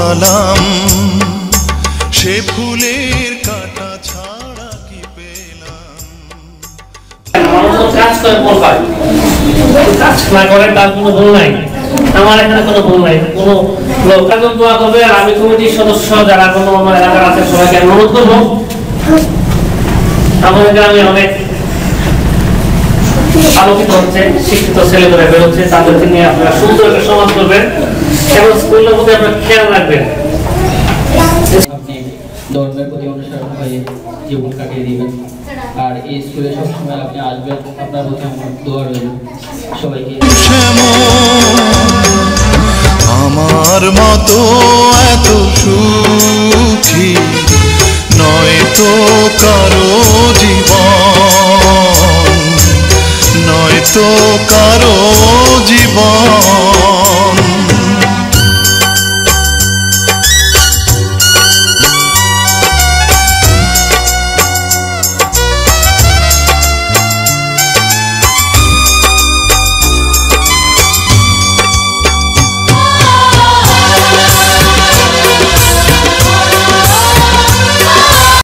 হারালাম, সে ফুলের কাটা ছাড়া কি পেলাম। কাজ করে বলবাই, কাজ না করে তার কোনো ভুল নাই, আমার এখানে কোনো ভুল নাই। কোনো লোক দোয়া করবে আর আমি কমিটির সদস্য যারা কোনো আমার এলাকার আছে সবাইকে অনুরোধ করবো আমাদের গ্রামে অনেক আলোকিত হচ্ছে, শিক্ষিত ছেলেমেয়েরা বেরোচ্ছে, তাদেরকে নিয়ে আপনারা সুন্দর একটা সমাজ করবেন এবং স্কুলের প্রতি আপনারা খেয়াল রাখবেন। আপনি ধর্মের প্রতি অনুসরণ হয়ে জীবন কাটিয়ে দিবেন আর এই স্কুলে সবসময় আপনি আসবেন, আপনার প্রতি আমার দোয়া রইল। সবাইকে আমার মতো এত সুখ